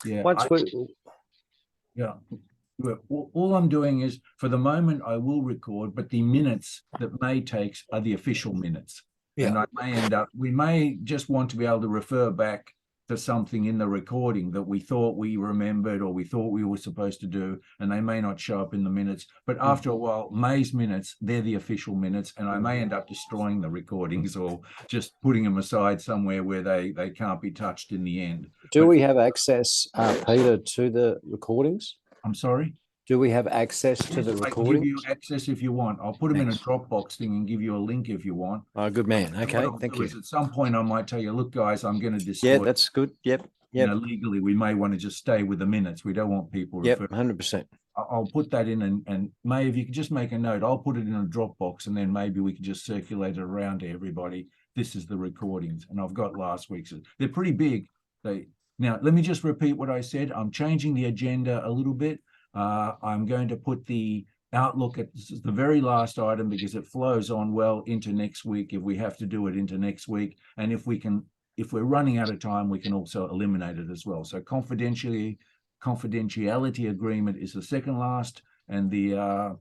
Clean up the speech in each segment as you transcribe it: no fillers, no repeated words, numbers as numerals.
Yeah. Once we, Yeah. All I'm doing is, for the moment, I will record, but the minutes that May takes are the official minutes. Yeah. And I may end up, we may just want to be able to refer back to something in the recording that we thought we remembered or we thought we were supposed to do, and they may not show up in the minutes. But after a while, May's minutes, they're the official minutes, and I may end up destroying the recordings or just putting them aside somewhere where they can't be touched in the end. do we have access, Peter, to the recordings? I'm sorry? Do we have access to the recordings? I can give you access if you want. I'll put them Thanks. in a Dropbox thing and give you a link if you want. Oh, good man. Okay, thank you. At some point, I might tell you, look, guys, I'm going to destroy. Yeah, that's good. Yep. You know, legally, we may want to just stay with the minutes. We don't want people. Yep, 100%. I'll put that in, and May, if you could just make a note, I'll put it in a Dropbox, and then maybe we can just circulate it around to everybody. This is the recordings, and I've got last week's. They're pretty big. Now, let me just repeat what I said. I'm changing the agenda a little bit. I'm going to put the outlook at the very last item because it flows on well into next week if we have to do it into next week. And if we're running out of time, we can also eliminate it as well. So confidentiality agreement is the second last, and the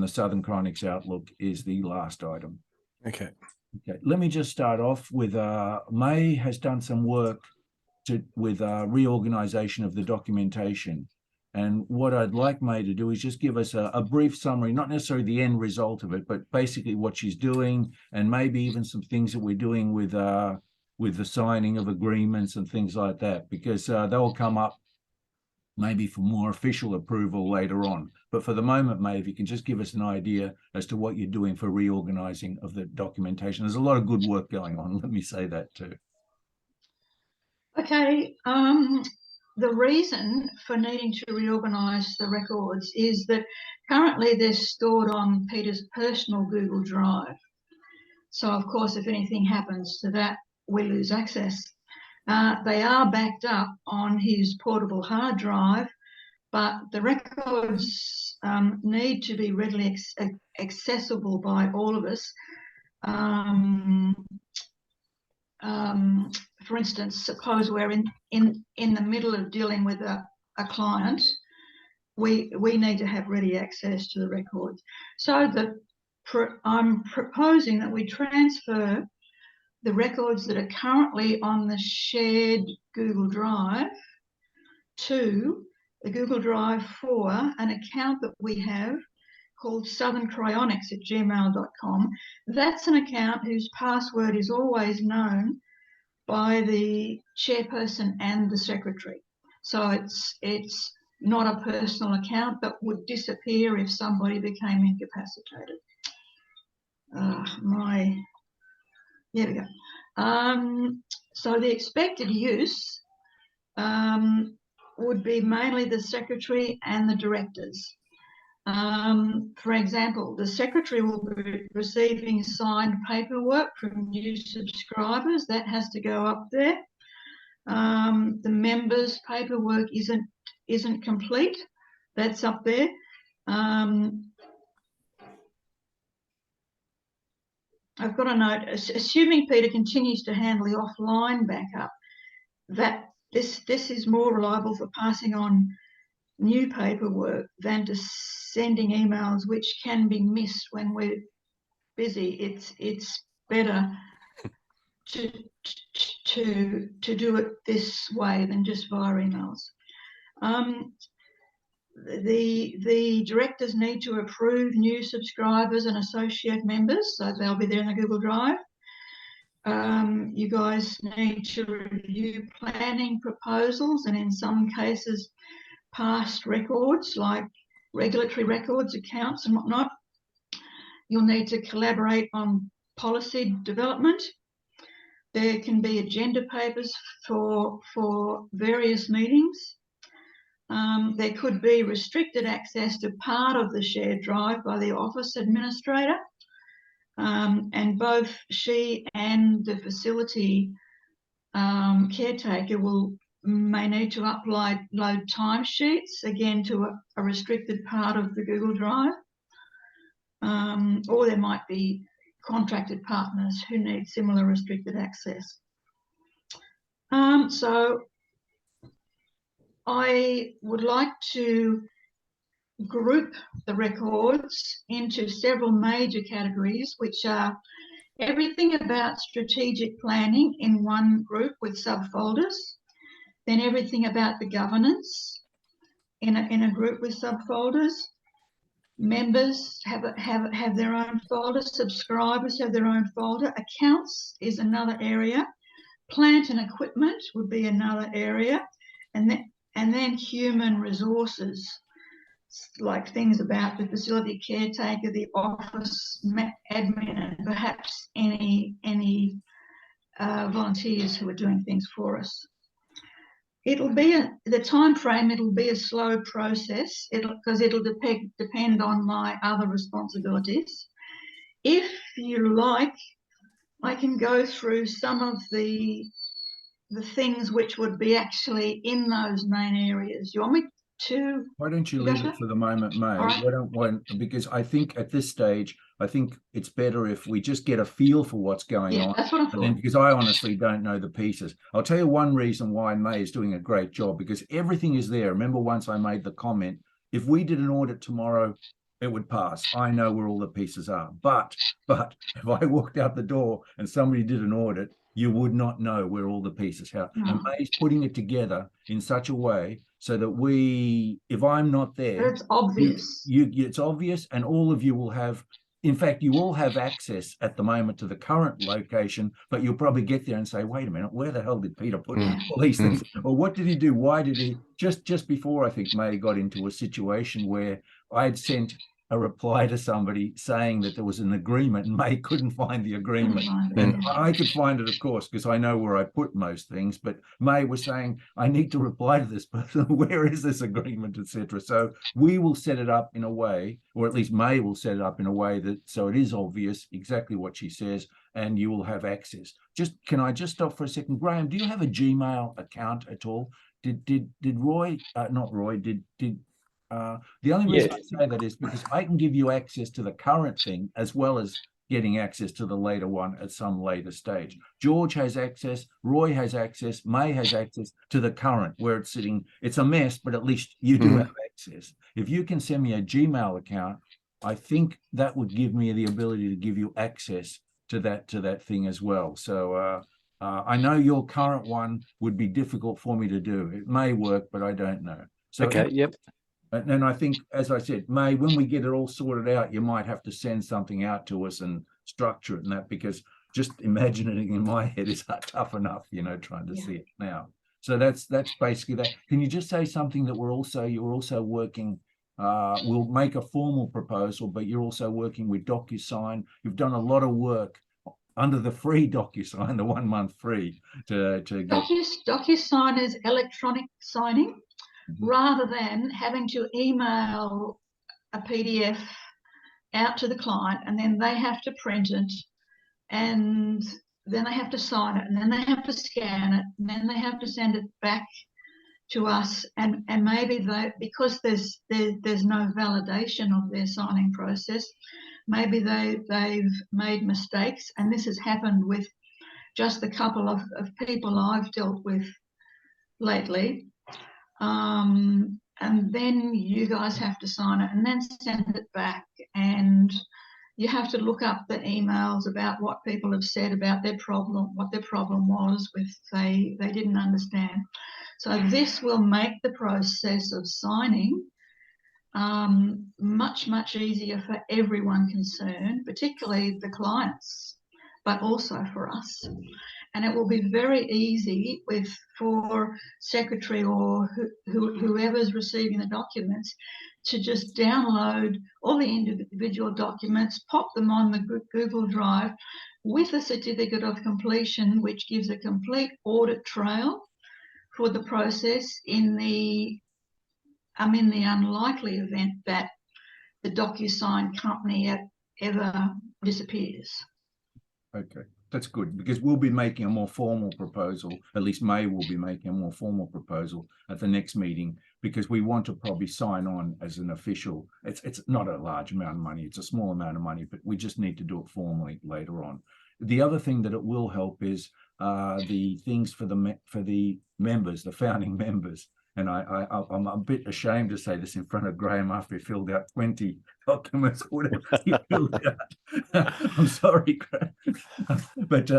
Southern Chronics outlook is the last item. Okay. Let me just start off with May has done some work with reorganization of the documentation. And what I'd like May to do is just give us a brief summary, not necessarily the end result of it, but basically what she's doing, and maybe even some things that we're doing with the signing of agreements and things like that, because they'll come up maybe for more official approval later on. But for the moment, May, if you can just give us an idea as to what you're doing for reorganizing of the documentation. There's a lot of good work going on, let me say that too. Okay. The reason for needing to reorganise the records is that currently they're stored on Peter's personal Google Drive. So, of course, if anything happens to that, we lose access. They are backed up on his portable hard drive, but the records need to be readily accessible by all of us. For instance, suppose we're in the middle of dealing with a client, we need to have ready access to the records. So I'm proposing that we transfer the records that are currently on the shared Google Drive to the Google Drive for an account that we have called southerncryonics@gmail.com. That's an account whose password is always known by the chairperson and the secretary. So it's not a personal account that would disappear if somebody became incapacitated. Here we go. So the expected use would be mainly the secretary and the directors. For example, the secretary will be receiving signed paperwork from new subscribers. That has to go up there. The members' paperwork isn't complete. That's up there. I've got a note, assuming Peter continues to handle the offline backup, that this is more reliable for passing on new paperwork than to sending emails which can be missed when we're busy. It's better to do it this way than just via emails. The directors need to approve new subscribers and associate members, so they'll be there in the Google Drive. You guys need to review planning proposals, and in some cases past records like regulatory records, accounts and whatnot. You'll need to collaborate on policy development. There can be agenda papers for various meetings. There could be restricted access to part of the shared drive by the office administrator, and both she and the facility caretaker may need to upload timesheets, again, to a restricted part of the Google Drive. Or there might be contracted partners who need similar restricted access. So I would like to group the records into several major categories, which are everything about strategic planning in one group with subfolders, then everything about the governance in a group with subfolders. Members have their own folder, subscribers have their own folder, accounts is another area, plant and equipment would be another area, and then human resources, like things about the facility caretaker, the office admin, and perhaps any volunteers who are doing things for us. It'll be the time frame. It'll be a slow process. Because it'll depend on my other responsibilities. If you like, I can go through some of the things which would be actually in those main areas. You want me to? Why don't you leave it for the moment, May? Right. Because I think at this stage, I think it's better if we just get a feel for what's going on. That's what I thought. And then, because I honestly don't know the pieces. I'll tell you one reason why May is doing a great job, because everything is there. Remember, once I made the comment, if we did an audit tomorrow, it would pass. I know where all the pieces are. But if I walked out the door and somebody did an audit, you would not know where all the pieces are. And May's putting it together in such a way so that if I'm not there, it's obvious. It's obvious, and all of you will have, in fact, you all have access at the moment to the current location, but you'll probably get there and say, wait a minute, where the hell did Peter put all these things? Or what did he do? Why did he? Just before, I think May got into a situation where I'd sent a reply to somebody saying that there was an agreement, and May couldn't find the agreement. And I could find it, of course, because I know where I put most things, but May was saying, I need to reply to this person. Where is this agreement, etc.? So we will set it up in a way, or at least May will set it up in a way that so it is obvious exactly what she says, and you will have access. Can I just stop for a second? Graham, do you have a Gmail account at all? Did Roy, not Roy, the only reason I say that is because I can give you access to the current thing as well as getting access to the later one at some later stage. George has access, Roy has access, May has access to the current where it's sitting. It's a mess, but at least you do have access. If you can send me a Gmail account, I think that would give me the ability to give you access to that thing as well. So I know your current one would be difficult for me to do. It may work, but I don't know. So okay, yep. And I think, as I said, May, when we get it all sorted out, you might have to send something out to us and structure it and that, because just imagining it in my head is tough enough, trying to see it now. So that's basically that. Can you just say something that you're also working, we'll make a formal proposal, but you're also working with DocuSign. You've done a lot of work under the free DocuSign, the 1 month free to get. DocuSign is electronic signing. Rather than having to email a PDF out to the client and then they have to print it and then they have to sign it and then they have to scan it and then they have to send it back to us, and maybe because there's no validation of their signing process, maybe they've made mistakes, and this has happened with just a couple of people I've dealt with lately. And then you guys have to sign it and then send it back, and you have to look up the emails about what people have said about their problem, what their problem was with they didn't understand. So this will make the process of signing much easier for everyone concerned, particularly the clients, but also for us. And it will be very easy for secretary or whoever's receiving the documents to just download all the individual documents, pop them on the Google Drive with a certificate of completion, which gives a complete audit trail for the process in the unlikely event that the DocuSign company ever disappears. Okay, that's good, because we'll be making a more formal proposal, at least May will be making a more formal proposal at the next meeting, because we want to probably sign on as an official. It's not a large amount of money, it's a small amount of money, but we just need to do it formally later on. The other thing that it will help is the things for the members, the founding members. And I'm a bit ashamed to say this in front of Graham after he filled out 20 documents, whatever he filled out. I'm sorry, Graham. But,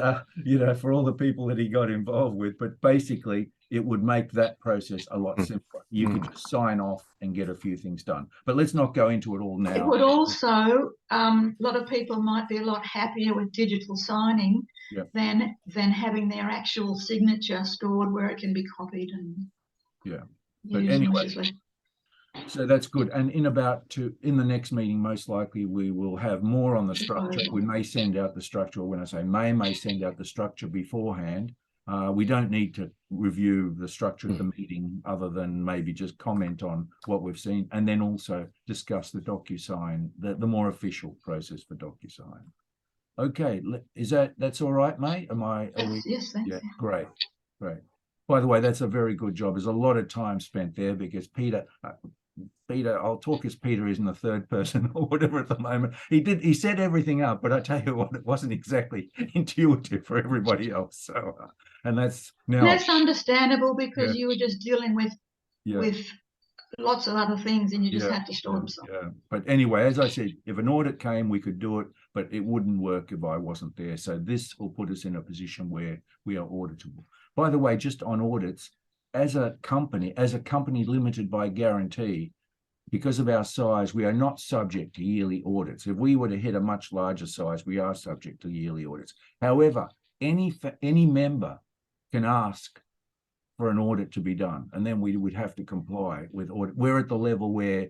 you know, for all the people that he got involved with, but basically it would make that process a lot simpler. You could just sign off and get a few things done. But let's not go into it all now. It would also, a lot of people might be a lot happier with digital signing than having their actual signature stored where it can be copied and But used anyway, maliciously. So that's good. And in the next meeting, most likely we will have more on the structure. We may send out the structure, or when I say may send out the structure beforehand. We don't need to review the structure of the meeting other than maybe just comment on what we've seen, and then also discuss the DocuSign, the more official process for DocuSign. Okay, that's all right, mate? Yes, thanks. Yeah, great. By the way, that's a very good job. There's a lot of time spent there because Peter, I'll talk as Peter is in the third person or whatever at the moment. He set everything up, but I tell you what, it wasn't exactly intuitive for everybody else. So, and that's understandable because you were just dealing with lots of other things and you just had to store them. Yeah. But anyway, as I said, if an audit came, we could do it, but it wouldn't work if I wasn't there. So this will put us in a position where we are auditable. By the way, just on audits, as a company limited by guarantee, because of our size, we are not subject to yearly audits. If we were to hit a much larger size, we are subject to yearly audits. However, any member can ask for an audit to be done, and then we would have to comply with audit. We're at the level where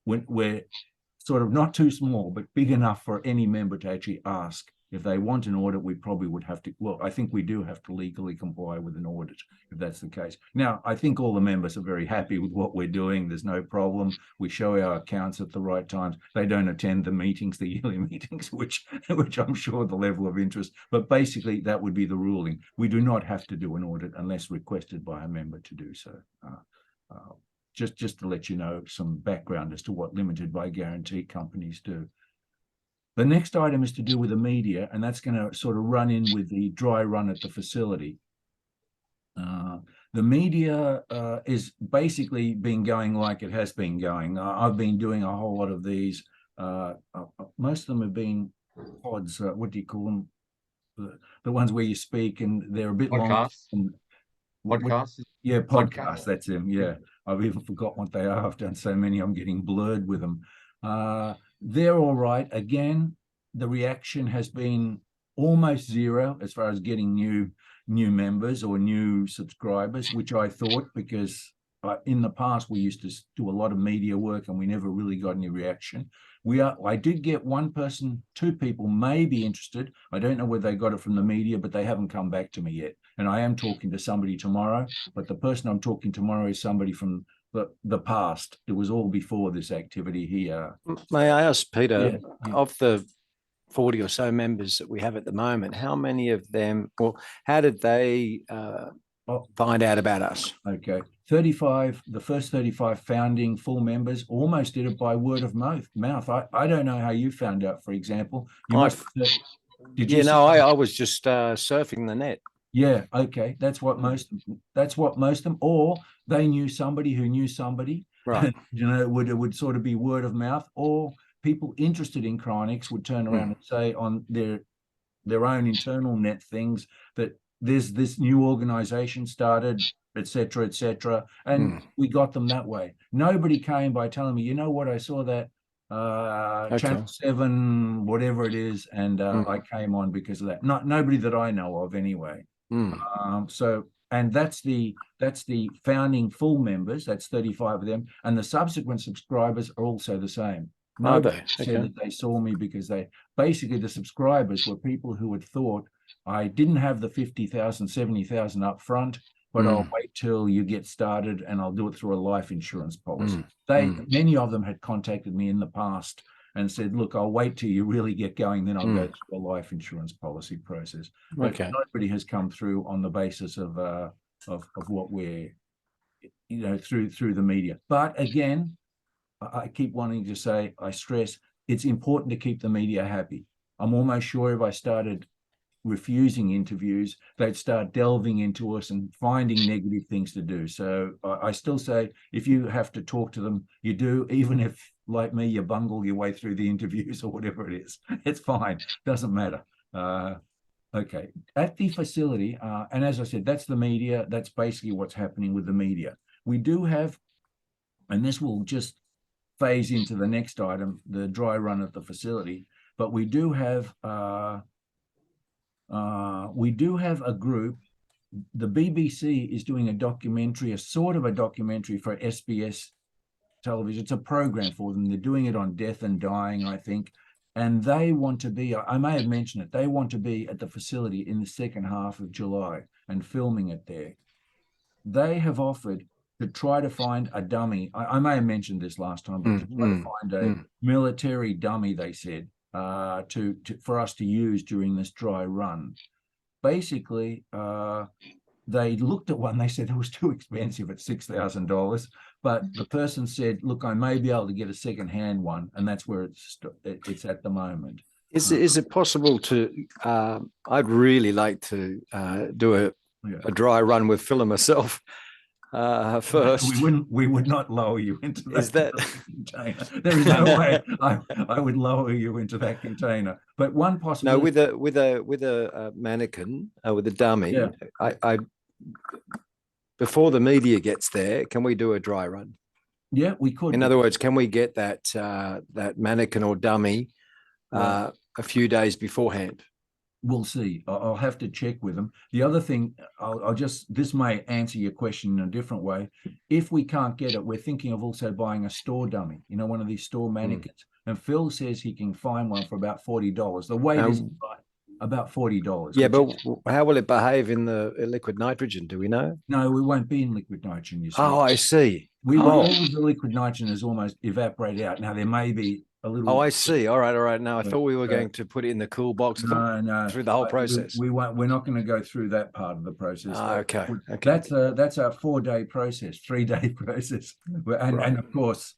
we're sort of not too small, but big enough for any member to actually ask. If they want an audit, we probably would have to, well, I think we do have to legally comply with an audit, if that's the case. Now, I think all the members are very happy with what we're doing. There's no problem. We show our accounts at the right times. They don't attend the meetings, the yearly meetings, which I'm sure the level of interest, but basically that would be the ruling. We do not have to do an audit unless requested by a member to do so. Just to let you know some background as to what limited by guarantee companies do. The next item is to do with the media, and that's going to sort of run in with the dry run at the facility. The media is basically been going like it has been going. I've been doing a whole lot of these. Most of them have been pods. What do you call them? The ones where you speak, and they're a bit long. Podcasts? Yeah, podcasts. That's them. Yeah, I've even forgotten what they are. I've done so many, I'm getting blurred with them. They're all right. Again, the reaction has been almost zero as far as getting new members or new subscribers, which I thought, because in the past we used to do a lot of media work and we never really got any reaction. I did get one person, two people may be interested. I don't know whether they got it from the media, but they haven't come back to me yet. And I am talking to somebody tomorrow, but the person I'm talking tomorrow is somebody from the past. It was all before this activity here. May I ask, Peter, of the 40 or so members that we have at the moment, how many of them, or how did they find out about us? Okay, the first 35 founding full members almost did it by word of mouth. I don't know how you found out, for example. I was just surfing the net. Yeah, okay. That's what most of them, or they knew somebody who knew somebody. Right. You know, it would sort of be word of mouth, or people interested in cryonics would turn around and say on their own internal net things that there's this new organization started, etc., etc. And we got them that way. Nobody came by telling me, you know what, I saw that Channel 7, whatever it is, and I came on because of that. Nobody that I know of anyway. And that's the founding full members. That's 35 of them, and the subsequent subscribers are also the same. Nobody said that they saw me because basically the subscribers were people who had thought I didn't have the 50,000, 70,000 up front, but I'll wait till you get started and I'll do it through a life insurance policy. Many of them had contacted me in the past and said, look, I'll wait till you really get going, then I'll go through a life insurance policy process. But nobody has come through on the basis of what we're, through the media. But again, I keep wanting to say, I stress, it's important to keep the media happy. I'm almost sure if I started refusing interviews, they'd start delving into us and finding negative things to do. So I still say, if you have to talk to them, you do, even if, like me, you bungle your way through the interviews or whatever it is. It's fine, doesn't matter. Okay, at the facility, and as I said, that's the media. That's basically what's happening with the media. We do have, and this will just phase into the next item, the dry run at the facility, but we do have a group. The BBC is doing a documentary, a sort of a documentary for SBS television. It's a program for them. They're doing it on death and dying, I think. And they want to be, I may have mentioned it, they want to be at the facility in the second half of July and filming it there. They have offered to try to find a dummy. I may have mentioned this last time, but to try to find a military dummy, they said, for us to use during this dry run. Basically, they looked at one, they said it was too expensive at $6,000, but the person said, look, I may be able to get a second-hand one, and that's where it's at the moment. Is it possible to, I'd really like to do a dry run with Phil and myself first. We would not lower you into that, is that container. There is no way I would lower you into that container. But one possibility. No, with a mannequin, with a dummy. Yeah. I before the media gets there, can we do a dry run? Yeah, we could. In other words, can we get that that mannequin or dummy a few days beforehand? We'll see. I'll have to check with them. The other thing, this may answer your question in a different way. If we can't get it, we're thinking of also buying a store dummy, one of these store mannequins. And Phil says he can find one for about $40. The weight is about $40. Yeah, but how will it behave in the liquid nitrogen? Do we know? No, we won't be in liquid nitrogen, you see. Oh, I see. All of the liquid nitrogen is almost evaporated out. Now, there may be a little. Oh, I see. All right. No, I thought we were going to put it in the cool box through the whole process. We won't. We're not going to go through that part of the process. Okay. That's a 4-day process, 3-day process, and of course,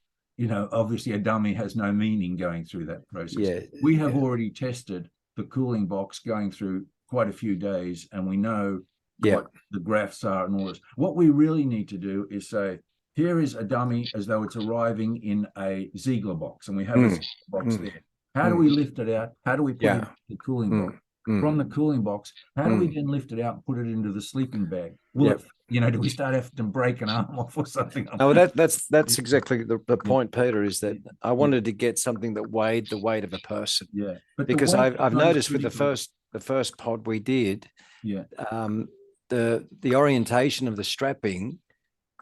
obviously a dummy has no meaning going through that process. Yeah. We have already tested the cooling box going through quite a few days, and we know what the graphs are and all this. What we really need to do is say, here is a dummy as though it's arriving in a Ziegler box, and we have a Ziegler box there. How do we lift it out? How do we put it in the cooling box? From the cooling box, how do we then lift it out and put it into the sleeping bag? Do we start having to break an arm off or something? Oh, that's exactly the point, Peter, is that I wanted to get something that weighed the weight of a person. Yeah. Because I've noticed with the first pod we did, the orientation of the strapping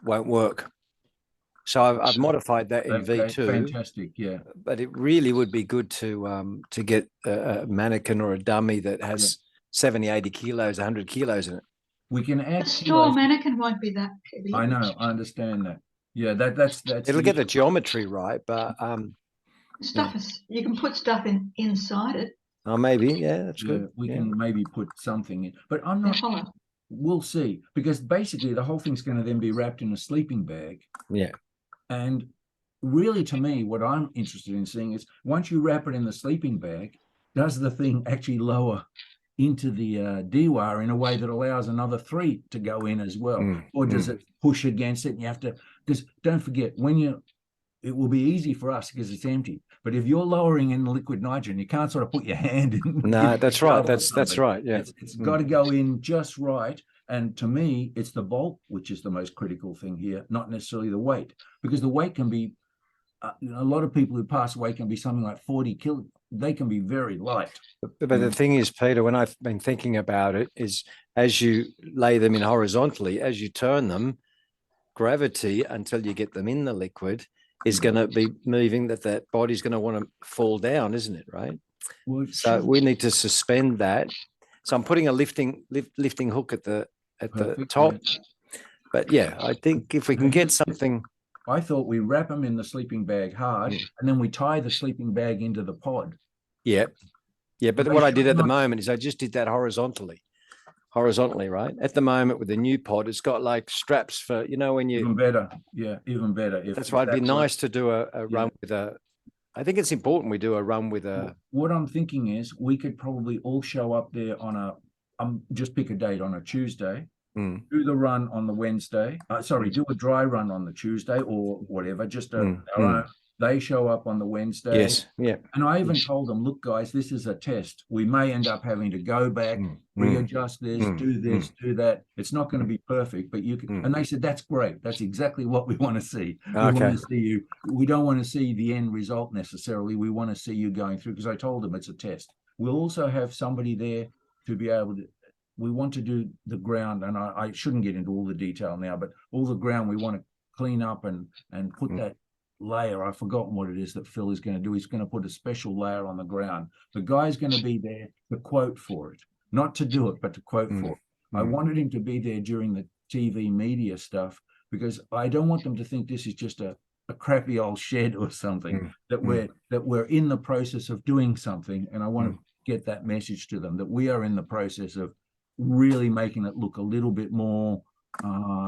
won't work. So I've modified that in V2. Fantastic, yeah. But it really would be good to get a mannequin or a dummy that has 70, 80 kilos, 100 kilos in it. We can add. The store mannequin won't be that heavy. I know, I understand that. Yeah, that's. It'll get the geometry right, but you can put stuff inside it. Oh, maybe, yeah, that's good. We can maybe put something in, but I'm not. We'll see, because basically the whole thing's going to then be wrapped in a sleeping bag. Yeah. And really, to me, what I'm interested in seeing is once you wrap it in the sleeping bag, does the thing actually lower into the DWAR in a way that allows another 3 to go in as well? Or does it push against it and you have to, because don't forget, it will be easy for us because it's empty. But if you're lowering in the liquid nitrogen, you can't sort of put your hand in. No, that's right. That's right. Yeah. It's got to go in just right. And to me, it's the bulk, which is the most critical thing here, not necessarily the weight, because the weight can be, a lot of people who pass away can be something like 40 kilos. They can be very light. But the thing is, Peter, when I've been thinking about it, is as you lay them in horizontally, as you turn them, gravity, until you get them in the liquid, is going to be moving that body's going to want to fall down, isn't it? Right. Well, so we need to suspend that. So I'm putting a lifting hook at the top. Yeah. But yeah, I think if we can get something. I thought we wrap them in the sleeping bag hard, and then we tie the sleeping bag into the pod. Yeah. Yeah. But what I did at the moment is I just did that horizontally, right? At the moment with the new pod, it's got like straps for, when you. Even better. Yeah, even better. That's why it'd be nice to do a run with I think it's important we do a run with a. What I'm thinking is we could probably all show up there on a, just pick a date on a Tuesday, do the run on the Wednesday. Do a dry run on the Tuesday or whatever. Just our own. They show up on the Wednesday. Yes. Yeah. And I even told them, look, guys, this is a test. We may end up having to go back, readjust this, do this, do that. It's not going to be perfect, but you can. And they said, that's great. That's exactly what we want to see. We want to see you. We don't want to see the end result necessarily. We want to see you going through, because I told them it's a test. We'll also have somebody there to be able to. We want to do the ground, and I shouldn't get into all the detail now, but all the ground we want to clean up and put that layer. I've forgotten what it is that Phil is going to do. He's going to put a special layer on the ground. The guy's going to be there to quote for it, not to do it, but to quote for it. I wanted him to be there during the TV media stuff, because I don't want them to think this is just a crappy old shed or something, that we're in the process of doing something. And I want to get that message to them, that we are in the process of really making it look a little bit more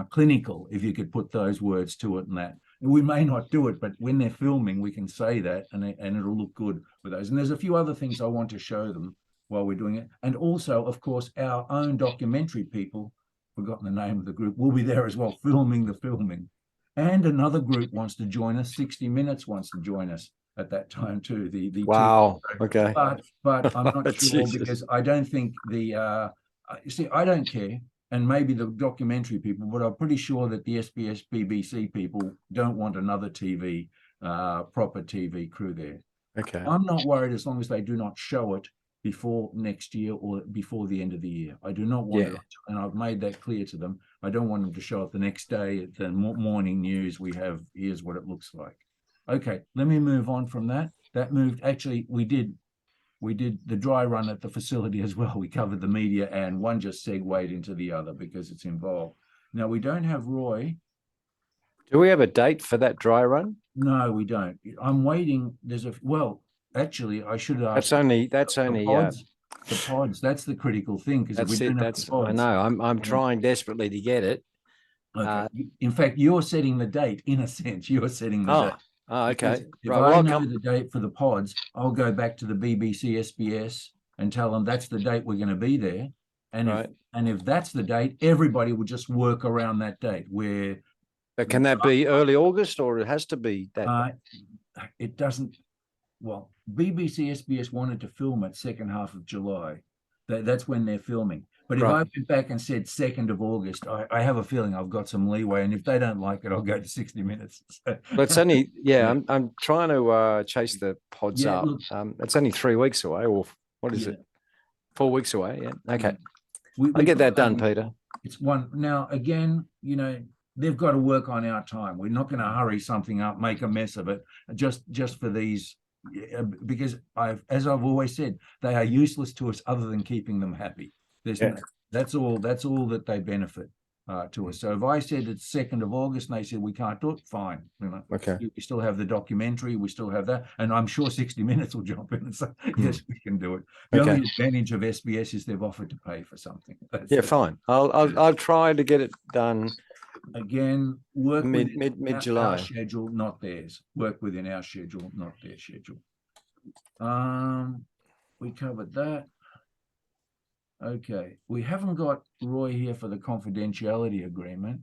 clinical, if you could put those words to it. And that we may not do it, but when they're filming, we can say that, and it'll look good with those. And there's a few other things I want to show them while we're doing it. And also, of course, our own documentary people, forgotten the name of the group, will be there as well, filming the filming. And another group wants to join us. 60 Minutes wants to join us at that time too. Wow. Okay. But I'm not sure, because I don't think the see, I don't care, and maybe the documentary people, but I'm pretty sure that the SBS BBC people don't want another TV, proper TV crew there. Okay. I'm not worried as long as they do not show it before next year or before the end of the year. I do not want it, and I've made that clear to them. I don't want them to show it the next day at the morning news. Here's what it looks like. Okay, let me move on from that. That moved, actually, we did the dry run at the facility as well. We covered the media, and one just segued into the other because it's involved. Now, we don't have Roy. Do we have a date for that dry run? No, we don't. I'm waiting. Actually, I should have asked. That's only the pods. That's the critical thing, because if we don't have the pods, I know. I'm trying desperately to get it. Okay. In fact, you're setting the date, in a sense. You're setting the date. Oh, okay. If I know the date for the pods, I'll go back to the BBC SBS and tell them that's the date we're going to be there. And if that's the date, everybody will just work around that date. But can that be early August, or it has to be that? It doesn't. Well, BBC SBS wanted to film it second half of July. That's when they're filming. But if I went back and said 2nd of August, I have a feeling I've got some leeway. And if they don't like it, I'll go to 60 Minutes. But it's only, I'm trying to chase the pods up. Look, it's only 3 weeks away, or what is it? 4 weeks away. Yeah. Okay. I'll get that done, Peter. It's one. Now, again, they've got to work on our time. We're not going to hurry something up, make a mess of it, just for these, because as I've always said, they are useless to us other than keeping them happy. That's all that they benefit to us. So if I said it's 2nd of August and they said we can't do it, fine. Okay. We still have the documentary, we still have that, and I'm sure 60 Minutes will jump in and say, yes, we can do it. The only advantage of SBS is they've offered to pay for something. Fine. I'll try to get it done. Again, work mid-July. Our schedule, not theirs. Work within our schedule, not their schedule. We covered that. Okay, we haven't got Roy here for the confidentiality agreement.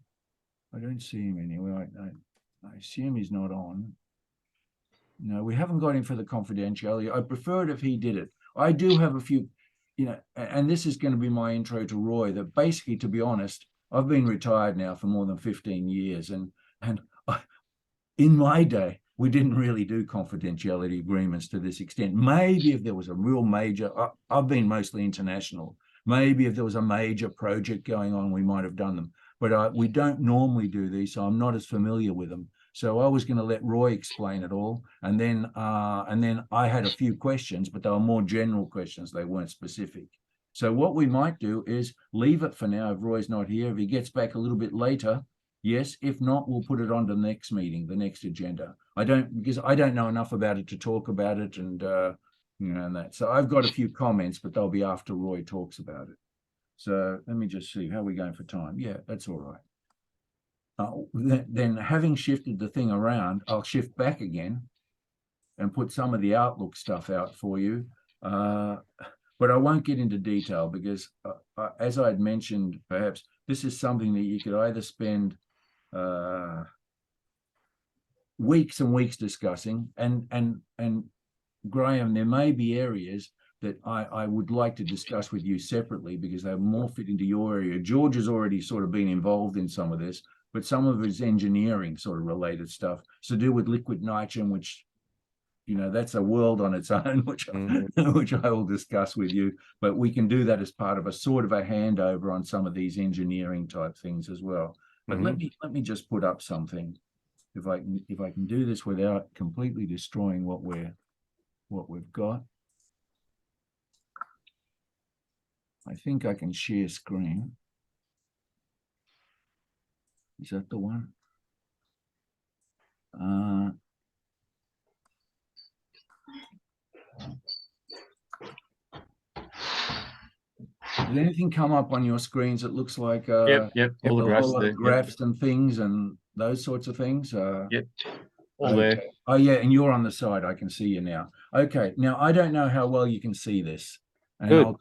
I don't see him anywhere. I assume he's not on. No, we haven't got him for the confidentiality. I prefer it if he did it. I do have a few, and this is going to be my intro to Roy, that basically, to be honest, I've been retired now for more than 15 years. And in my day, we didn't really do confidentiality agreements to this extent. Maybe if there was a real major, I've been mostly international. Maybe if there was a major project going on, we might have done them. But we don't normally do these, so I'm not as familiar with them. So I was going to let Roy explain it all. And then I had a few questions, but they were more general questions. They weren't specific. So what we might do is leave it for now if Roy's not here. If he gets back a little bit later, yes. If not, we'll put it on to the next meeting, the next agenda. Because I don't know enough about it to talk about it, and and that. So I've got a few comments, but they'll be after Roy talks about it. So let me just see how we're going for time. Yeah, that's all right. Then having shifted the thing around, I'll shift back again. and put some of the Outlook stuff out for you. But I won't get into detail because, as I had mentioned, perhaps this is something that you could either spend weeks and weeks discussing, and Graham, there may be areas that I would like to discuss with you separately because they more fit into your area. George has already sort of been involved in some of this, but some of his engineering sort of related stuff to do with liquid nitrogen, which, you know, that's a world on its own, which I will discuss with you. But we can do that as part of a sort of a handover on some of these engineering type things as well. But let me just put up something, if I can do this without completely destroying what we've got. I think I can share screen. Is that the one? Did anything come up on your screens? It looks like Yep, all the graphs whole lot there. of graphs and things and those sorts of things. Yep, all Okay. there. Oh yeah, and you're on the side. I can see you now. Okay, now I don't know how well you can see this, and Good.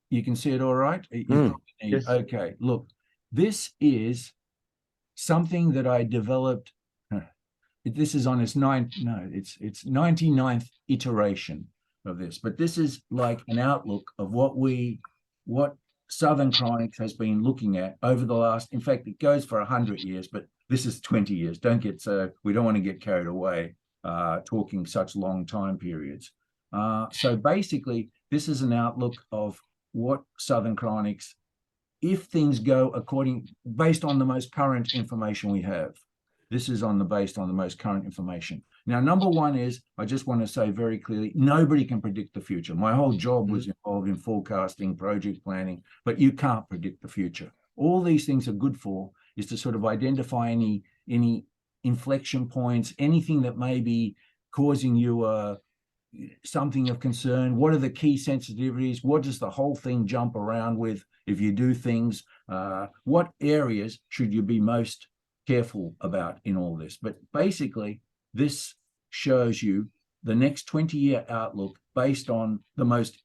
you can see it all right. Yes. Okay, look, this is something that I developed. This is on its 99th iteration of this, but this is like an outlook of what Southern Chronics has been looking at over the last, in fact, it goes for 100 years, but this is 20 years. We don't want to get carried away talking such long time periods. So basically, this is an outlook of what Southern Chronics, if things go based on the most current information we have. This is based on the most current information. Now, number one is, I just want to say very clearly, nobody can predict the future. My whole job was involved in forecasting, project planning, but you can't predict the future. All these things are good for is to sort of identify any inflection points, anything that may be causing you something of concern. What are the key sensitivities? What does the whole thing jump around with if you do things? What areas should you be most careful about in all this? But basically, this shows you the next 20-year outlook based on the most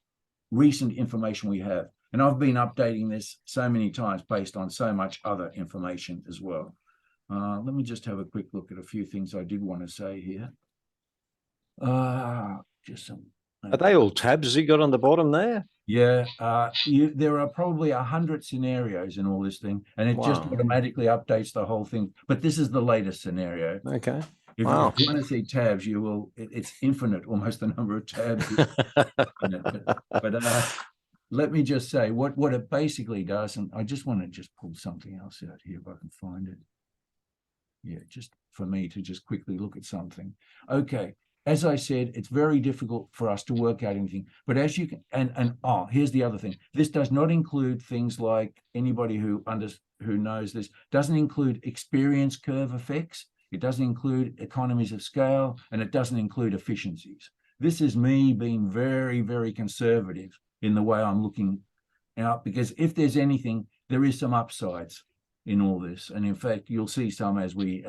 recent information we have. And I've been updating this so many times based on so much other information as well. Let me just have a quick look at a few things I did want to say here. Just some. Are they all tabs you got on the bottom there? Yeah, there are probably 100 scenarios in all this thing, and it just automatically updates the whole thing. But this is the latest scenario. Okay. If you want to see tabs, you will. It's infinite, almost the number of tabs. But let me just say what it basically does, and I just want to just pull something else out here if I can find it. Yeah, just for me to just quickly look at something. Okay. As I said, it's very difficult for us to work out anything. But as you can, here's the other thing. This does not include things like, anybody who knows this, doesn't include experience curve effects. It doesn't include economies of scale, and it doesn't include efficiencies. This is me being very, very conservative in the way I'm looking out, because if there's anything, there is some upsides in all this. And in fact, you'll see some as we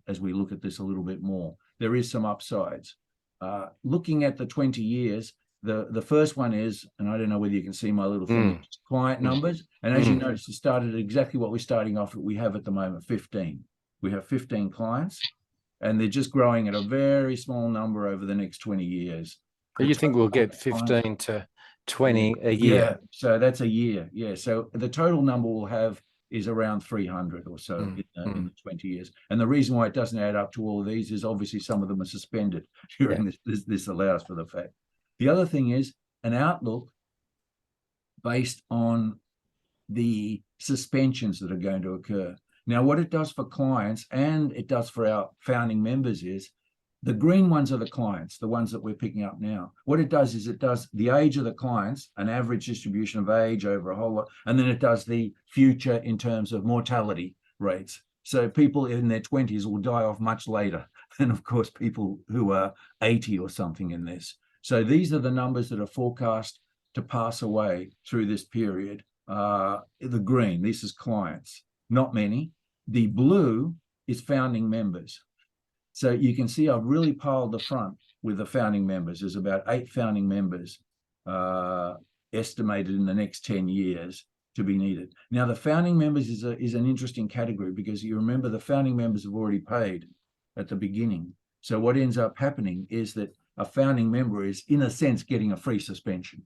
look at this a little bit more. There is some upsides. Looking at the 20 years, the first one is, and I don't know whether you can see my little thing, client numbers. And as you notice, it started at exactly what we're starting off at. We have at the moment 15. We have 15 clients, and they're just growing at a very small number over the next 20 years. So you think we'll get 15 to 20 a year? Yeah, so that's a year. Yeah, so the total number we'll have is around 300 or so in the 20 years. And the reason why it doesn't add up to all of these is obviously some of them are suspended during this allows for the fact. The other thing is an outlook based on the suspensions that are going to occur. Now, what it does for clients and it does for our founding members is the green ones are the clients, the ones that we're picking up now. What it does is it does the age of the clients, an average distribution of age over a whole lot, and then it does the future in terms of mortality rates. So people in their 20s will die off much later than, of course, people who are 80 or something in this. So these are the numbers that are forecast to pass away through this period. The green, this is clients, not many. The blue is founding members. So you can see I've really piled the front. with the founding members. There's about 8 founding members estimated in the next 10 years to be needed. Now, the founding members is an interesting category, because you remember the founding members have already paid at the beginning. So what ends up happening is that a founding member is, in a sense, getting a free suspension.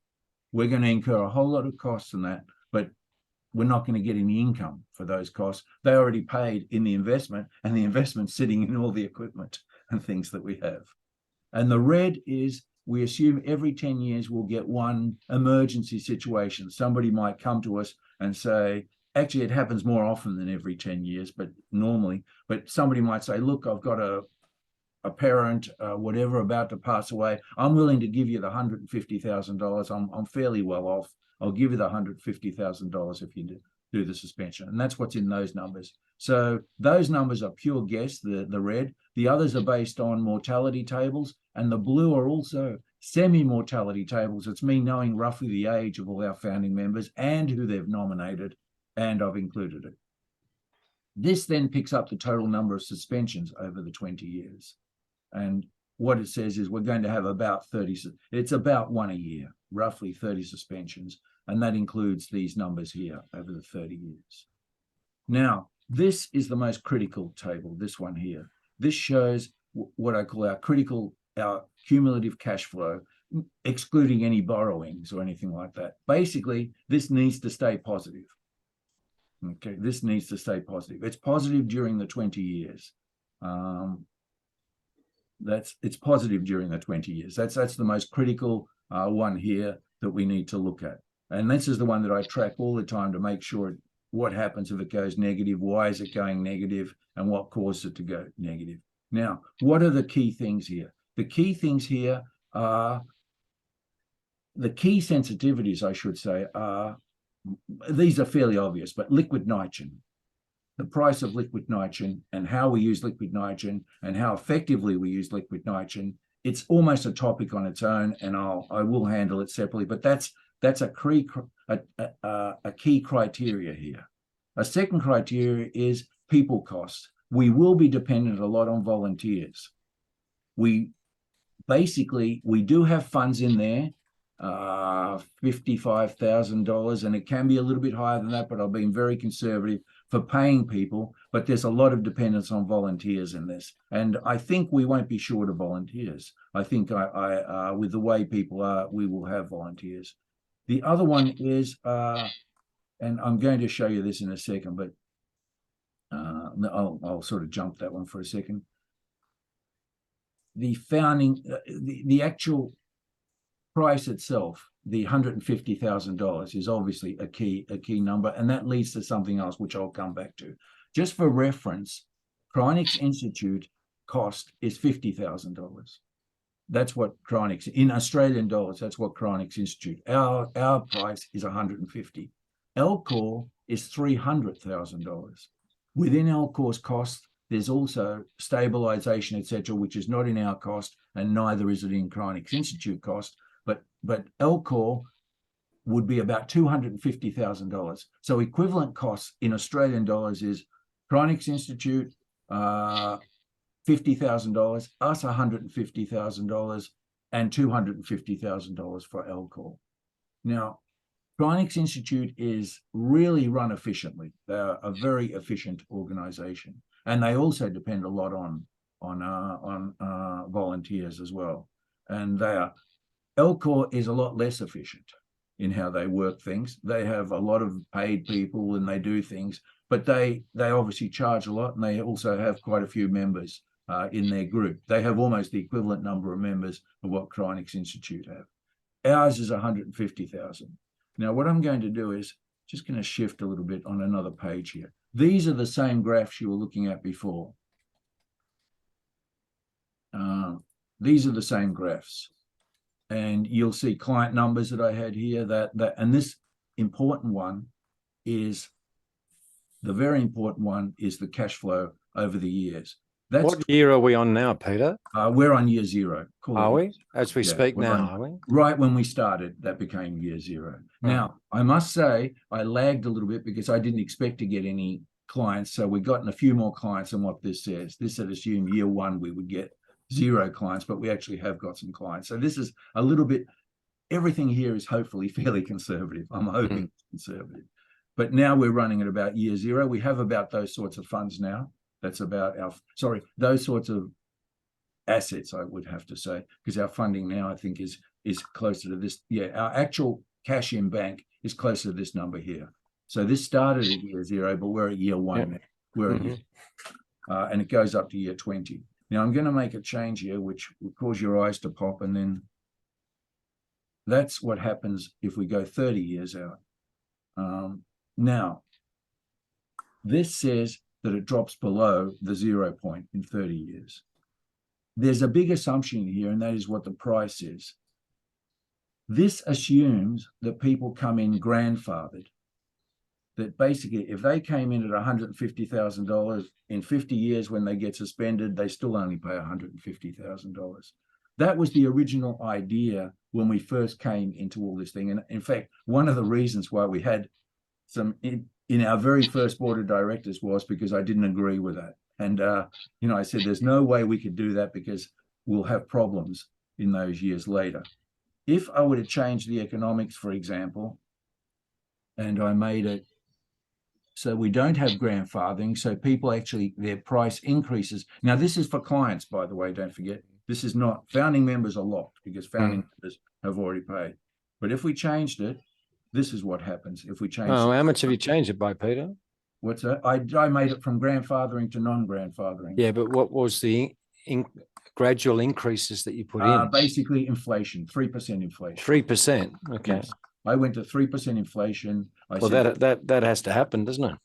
We're going to incur a whole lot of costs in that, but we're not going to get any income for those costs. They already paid in the investment, and the investment's sitting in all the equipment and things that we have. And the red is, we assume every 10 years we'll get one emergency situation. Somebody might come to us and say, actually, it happens more often than every 10 years, but normally, but somebody might say, look, I've got a parent, whatever, about to pass away. I'm willing to give you the $150,000. I'm fairly well off. I'll give you the $150,000 if you do the suspension. And that's what's in those numbers. So those numbers are pure guess, the red. The others are based on mortality tables, and the blue are also semi-mortality tables. It's me knowing roughly the age of all our founding members and who they've nominated, and I've included it. This then picks up the total number of suspensions over the 20 years. And what it says is we're going to have about 30, it's about 1 a year, roughly 30 suspensions. And that includes these numbers here over the 30 years. Now, this is the most critical table, this one here. This shows what I call our cumulative cash flow, excluding any borrowings or anything like that. Basically, this needs to stay positive. Okay, this needs to stay positive. It's positive during the 20 years. It's positive during the 20 years. That's the most critical one here that we need to look at. And this is the one that I track all the time to make sure what happens if it goes negative, why is it going negative, and what caused it to go negative. Now, what are the key things here? The key things here are, the key sensitivities, I should say, are, these are fairly obvious, but liquid nitrogen, the price of liquid nitrogen and how we use liquid nitrogen and how effectively we use liquid nitrogen, it's almost a topic on its own, and I will handle it separately, but that's a key criteria here. A second criteria is people costs. We will be dependent a lot on volunteers. We do have funds in there, $55,000, and it can be a little bit higher than that, but I've been very conservative for paying people, but there's a lot of dependence on volunteers in this. And I think we won't be short of volunteers. I think with the way people are, we will have volunteers. The other one is, and I'm going to show you this in a second, but I'll sort of jump that one for a second. The founding, the actual price itself, the $150,000, is obviously a key number, and that leads to something else which I'll come back to. Just for reference, Cryonics Institute cost is $50,000. That's what Cryonics, in Australian dollars, that's what Cryonics Institute. Our price is $150,000. LCOR is $300,000. Within LCOR's cost, there's also stabilization, etc., which is not in our cost, and neither is it in Cryonics Institute cost. But LCOR would be about $250,000. So equivalent costs in Australian dollars is Cryonics Institute, $50,000, us $150,000, and $250,000 for LCOR. Now, Cryonics Institute is really run efficiently. They're a very efficient organization, and they also depend a lot on volunteers as well. And LCOR is a lot less efficient in how they work things. They have a lot of paid people and they do things, but they obviously charge a lot, and they also have quite a few members in their group. They have almost the equivalent number of members of what Cryonics Institute have. Ours is 150,000. Now, what I'm going to do is just going to shift a little bit on another page here. These are the same graphs you were looking at before. These are the same graphs. And you'll see client numbers that I had here, and this important one is, the very important one is the cash flow over the years. What year are we on now, Peter? We're on year zero. Are we? As we speak now, are we? Right when we started, that became year zero. Right. Now, I must say, I lagged a little bit because I didn't expect to get any clients. So we've gotten a few more clients than what this says. This had assumed year one we would get 0 clients, but we actually have got some clients. So this is a little bit, everything here is hopefully fairly conservative. I'm hoping it's conservative. But now we're running at about year 0. We have about those sorts of funds now. That's about those sorts of assets, I would have to say, because our funding now, I think, is closer to this. Yeah, our actual cash in bank is closer to this number here. So this started at year 0, but we're at year 1 now. We're at year, and it goes up to year 20. Now I'm going to make a change here, which will cause your eyes to pop, and then that's what happens if we go 30 years out. Now, this says that it drops below the 0 point in 30 years. There's a big assumption here, and that is what the price is. This assumes that people come in grandfathered. That basically, if they came in at $150,000 in 50 years, when they get suspended, they still only pay $150,000. That was the original idea when we first came into all this thing. And in fact, one of the reasons why we had some in our very first board of directors was because I didn't agree with that. And, I said, there's no way we could do that because we'll have problems in those years later. If I were to change the economics, for example, and I made it so we don't have grandfathering, so people actually, their price increases. Now, this is for clients, by the way, don't forget. This is not, founding members are locked because founding members have already paid. But if we changed it, this is what happens if we change it. How much have you changed it by, Peter? What's that? I made it from grandfathering to non-grandfathering. Yeah, but what was the gradual increases that you put in? Basically inflation, 3% inflation. 3%. Okay. Yes. I went to 3% inflation. Well, that has to happen, doesn't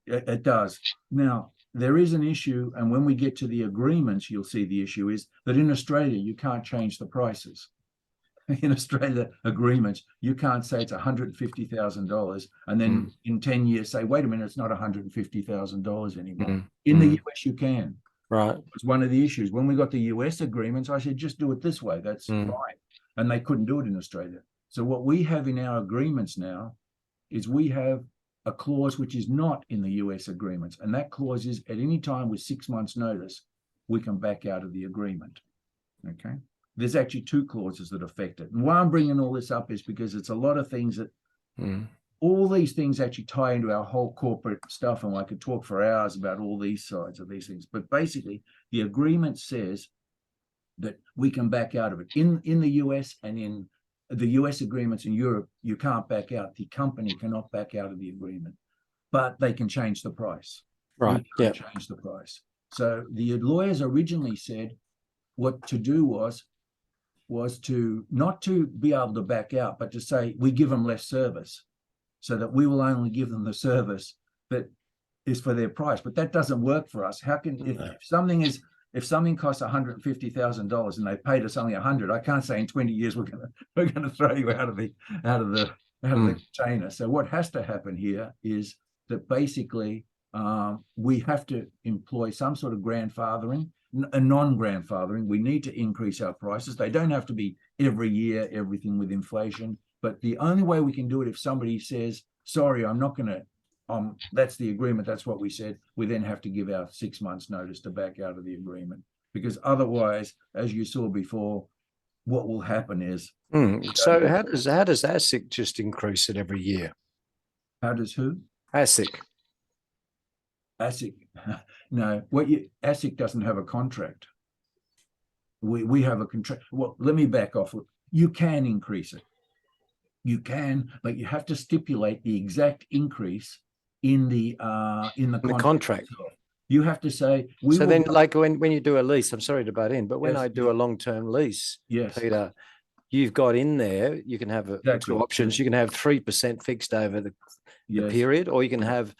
it? It does. Now, there is an issue, and when we get to the agreements, you'll see the issue is that in Australia, you can't change the prices. In Australia agreements, you can't say it's $150,000 and then in 10 years say, wait a minute, it's not $150,000 anymore. In the US, you can. Right. It's one of the issues. When we got the US agreements, I said, just do it this way. That's fine. And they couldn't do it in Australia. So what we have in our agreements now is we have a clause which is not in the US agreements. And that clause is at any time with 6 months notice, we can back out of the agreement. Okay. There's actually 2 clauses that affect it. And why I'm bringing all this up is because it's a lot of things that all these things actually tie into our whole corporate stuff. And I could talk for hours about all these sides of these things. But basically, the agreement says that we can back out of it. In the US and in the US agreements in Europe, you can't back out. The company cannot back out of the agreement, but they can change the price. Right. Yeah. Change the price. So the lawyers originally said what to do was to not to be able to back out, but to say we give them less service so that we will only give them the service that is for their price. But that doesn't work for us. How can, if something costs $150,000 and they paid us only 100, I can't say in 20 years we're going to throw you out of the container. So what has to happen here is that basically we have to employ some sort of grandfathering, a non-grandfathering. We need to increase our prices. They don't have to be every year, everything with inflation. But the only way we can do it if somebody says, sorry, I'm not going to, that's the agreement, that's what we said, we then have to give our 6 months notice to back out of the agreement. Because otherwise, as you saw before, what will happen is... So how does ASIC just increase it every year? How does who? ASIC. ASIC, no, ASIC doesn't have a contract. We have a contract. Well, let me back off. You can increase it. You can, but you have to stipulate the exact increase in the contract. You have to say. Then, like when you do a lease, I'm sorry to butt in, but when I do a long-term lease, Peter, you've got in there, you can have 2 options. You can have 3% fixed over the period, or you can have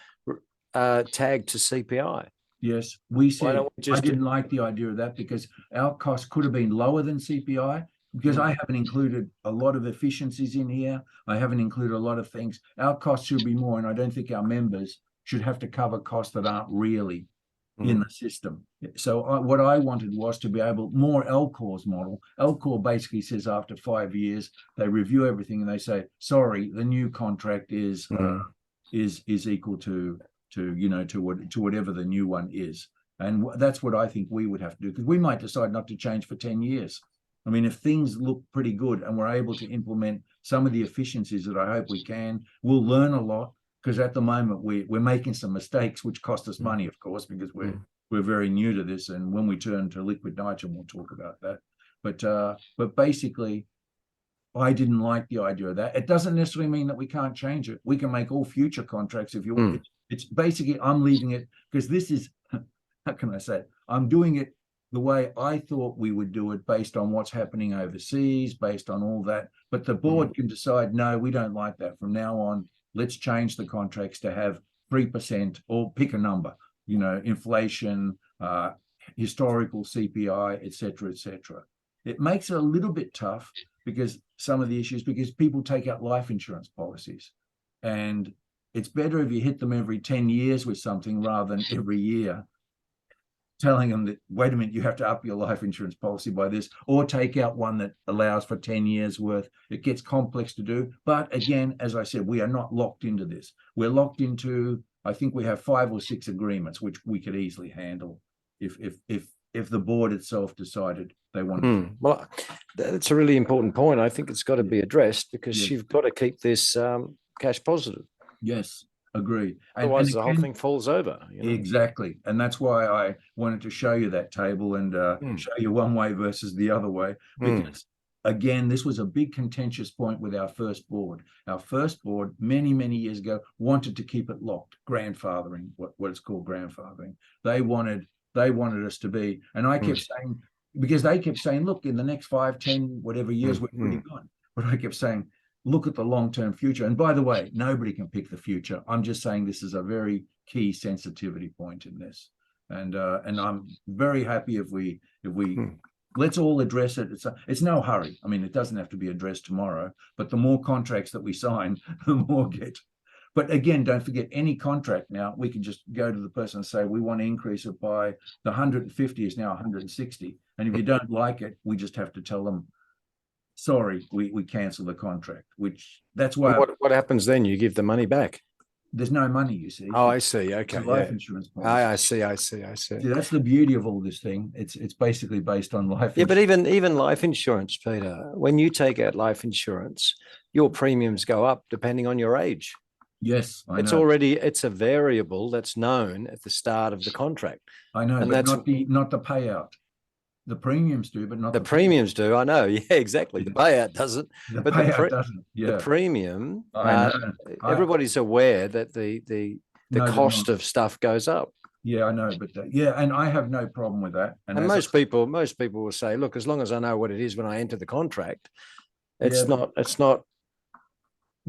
tagged to CPI. Yes, we said I didn't like the idea of that because our cost could have been lower than CPI because I haven't included a lot of efficiencies in here. I haven't included a lot of things. Our costs should be more, and I don't think our members should have to cover costs that aren't really in the system. So what I wanted was to be able, more LCOR's model. LCOR basically says after 5 years, they review everything and they say, sorry, the new contract is equal to whatever the new one is. And that's what I think we would have to do, because we might decide not to change for 10 years. I mean, if things look pretty good and we're able to implement some of the efficiencies that I hope we can, we'll learn a lot, because at the moment we're making some mistakes which cost us money, of course, because we're very new to this. And when we turn to liquid nitrogen, we'll talk about that. But basically, I didn't like the idea of that. It doesn't necessarily mean that we can't change it. We can make all future contracts if you want. It's basically, I'm leaving it because this is, how can I say it? I'm doing it the way I thought we would do it, based on what's happening overseas, based on all that. But the board can decide, no, we don't like that. From now on, let's change the contracts to have 3% or pick a number, you know, inflation, historical CPI, et cetera, et cetera. It makes it a little bit tough, because some of the issues, because people take out life insurance policies, and it's better if you hit them every 10 years with something rather than every year, telling them that, wait a minute, you have to up your life insurance policy by this, or take out one that allows for 10 years worth. It gets complex to do. But again, as I said, we are not locked into this. We're locked into, I think we have 5 or 6 agreements, which we could easily handle if the board itself decided they wanted. Well, that's a really important point. I think it's got to be addressed, because you've got to keep this cash positive. Yes, agreed. Otherwise, the whole thing falls over. You know? Exactly. And that's why I wanted to show you that table and show you one way versus the other way. Because again, this was a big contentious point with our first board. Our first board, many, many years ago, wanted to keep it locked, grandfathering, what it's called, grandfathering. They wanted us to be, and I kept saying, because they kept saying, look, in the next 5, 10, whatever years, we're pretty good. But I kept saying, look at the long-term future. And by the way, nobody can pick the future. I'm just saying this is a very key sensitivity point in this. And I'm very happy if we let's all address it. It's no hurry. I mean, it doesn't have to be addressed tomorrow, but the more contracts that we sign, the more get. But again, don't forget, any contract now, we can just go to the person and say, we want to increase it by the 150 is now 160. And if you don't like it, we just have to tell them, sorry, we cancel the contract, which that's why. What happens then? You give the money back? There's no money, you see. Oh, I see. Okay. Life insurance policy. I see. See, that's the beauty of all this thing. It's basically based on life insurance. But even life insurance, Peter, when you take out life insurance, your premiums go up depending on your age. Yes, it's a variable that's known at the start of the contract. I know, and but that's not the payout. The premiums do, but not the premiums do. I know. Yeah, exactly. The payout doesn't. But the payout doesn't. Yeah. The premium. Everybody's aware that the cost of stuff goes up. Yeah, I know, but and I have no problem with that. And most people will say, look, as long as I know what it is when I enter the contract, it's not.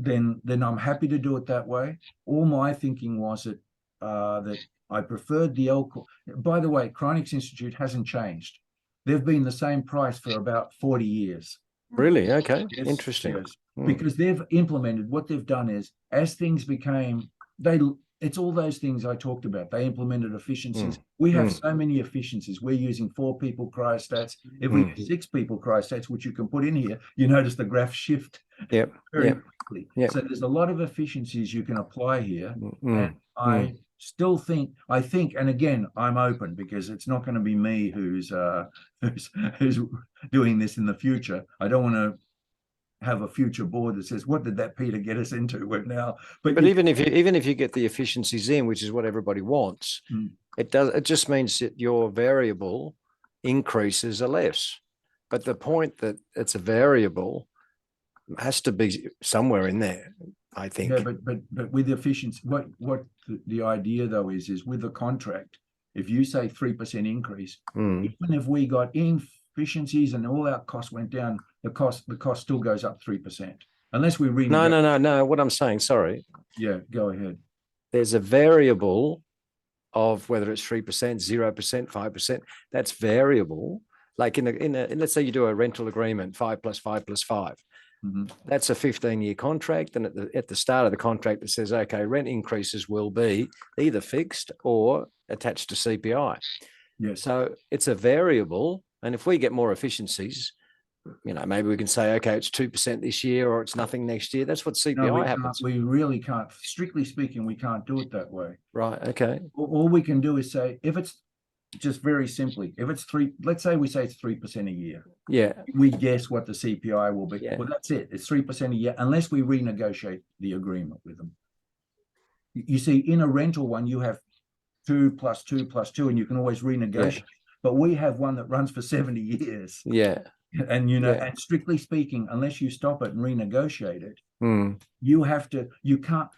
Then I'm happy to do it that way. All my thinking was that I preferred the old. By the way, Chronics Institute hasn't changed. They've been the same price for about 40 years. Really? Okay. Yes, interesting. Yes. Because they've implemented, what they've done is, as things became, it's all those things I talked about. They implemented efficiencies. We have so many efficiencies. We're using 4 people cryostats. If we have 6 people cryostats, which you can put in here, you notice the graph shift very quickly. So there's a lot of efficiencies you can apply here. And I still think, and again, I'm open, because it's not going to be me who's doing this in the future. I don't want to have a future board that says, what did that Peter get us into right now? But even if you get the efficiencies in, which is what everybody wants, it just means that your variable increases are less. But the point that it's a variable has to be somewhere in there, I think. Yeah, but with efficiency, what the idea though is with the contract, if you say 3% increase, even if we got efficiencies and all our costs went down, the cost still goes up 3%, unless we really. No. What I'm saying, sorry. Yeah, go ahead. There's a variable of whether it's 3%, 0%, 5%. That's variable. Like let's say you do a rental agreement, 5 + 5 + 5. That's a 15-year contract, and at the start of the contract it says, okay, rent increases will be either fixed or attached to CPI. Yes. So it's a variable, and if we get more efficiencies, maybe we can say, okay, it's 2% this year or it's nothing next year. That's what CPI happens. We really can't. Strictly speaking, we can't do it that way. Right. Okay. All we can do is say, if it's just very simply, if it's let's say we say it's 3% a year. Yeah. We guess what the CPI will be. Yeah. Well, that's it. It's 3% a year, unless we renegotiate the agreement with them. You see, in a rental one, you have 2 + 2 + 2, and you can always renegotiate. But we have one that runs for 70 years. Yeah. And, you know, Yeah. and strictly speaking, unless you stop it and renegotiate it, Mm. you can't.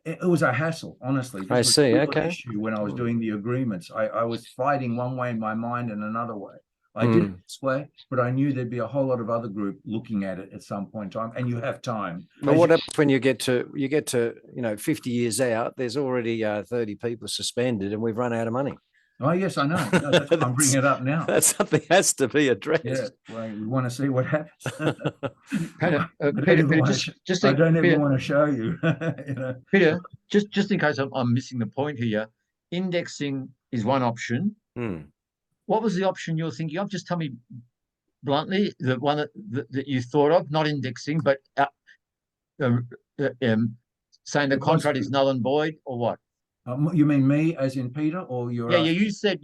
It was a hassle, honestly. This I was see. a real Okay. issue when I was doing the agreements. I was fighting one way in my mind and another way. I did it this way, but I knew there'd be a whole lot of other group looking at it at some point in time, and you have time. But what happens when you get to 50 years out? There's already 30 people suspended, and we've run out of money. Oh yes, I know. No, that's why I'm bringing it up now. That something has to be addressed. Yeah, well, we want to see what happens. Peter, I don't ever want to show you. You know? Peter, just in case I'm missing the point here, indexing is one option. Hmm. What was the option you're thinking of? Just tell me bluntly, the one that you thought of, not indexing, but saying the contract is null and void, or what? You mean me, as in Peter, or you're? Yeah, you said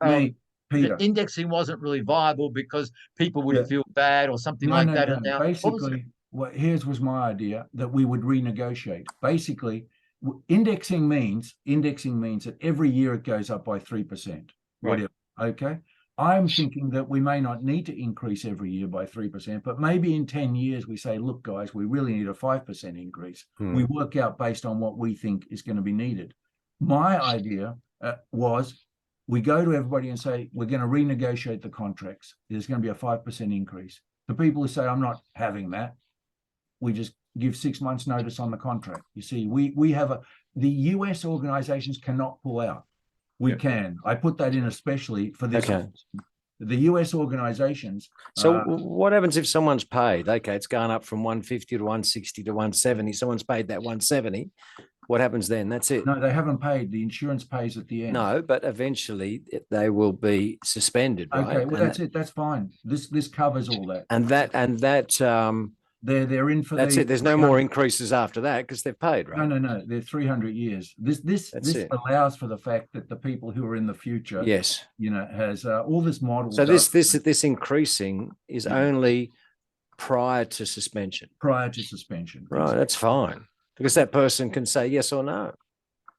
me, Peter. that indexing wasn't really viable because people would feel bad or something like that. And now, basically, here's was my idea, that we would renegotiate. Basically, indexing means that every year it goes up by 3%. Whatever. Okay. I'm thinking that we may not need to increase every year by 3%, but maybe in 10 years we say, look, guys, we really need a 5% increase. We work out based on what we think is going to be needed. My idea was we go to everybody and say, we're going to renegotiate the contracts. There's going to be a 5% increase. The people who say, I'm not having that, we just give 6 months notice on the contract. You see, we have the US organizations cannot pull out. We can. I put that in especially for this. Okay. The US organizations. So what happens if someone's paid? Okay, it's gone up from 150 to 160 to 170. Someone's paid that 170. What happens then? That's it. No, they haven't paid. The insurance pays at the end. No, but eventually they will be suspended, right? Okay, well, that's it. That's fine. This covers all that. And that they're in for that's it. There's no more increases after that because they've paid, right? No. They're 300 years. This allows for the fact that the people who are in the future, yes, has all this model. So this increasing is only prior to suspension. Prior to suspension, right? Exactly. That's fine because that person can say yes or no.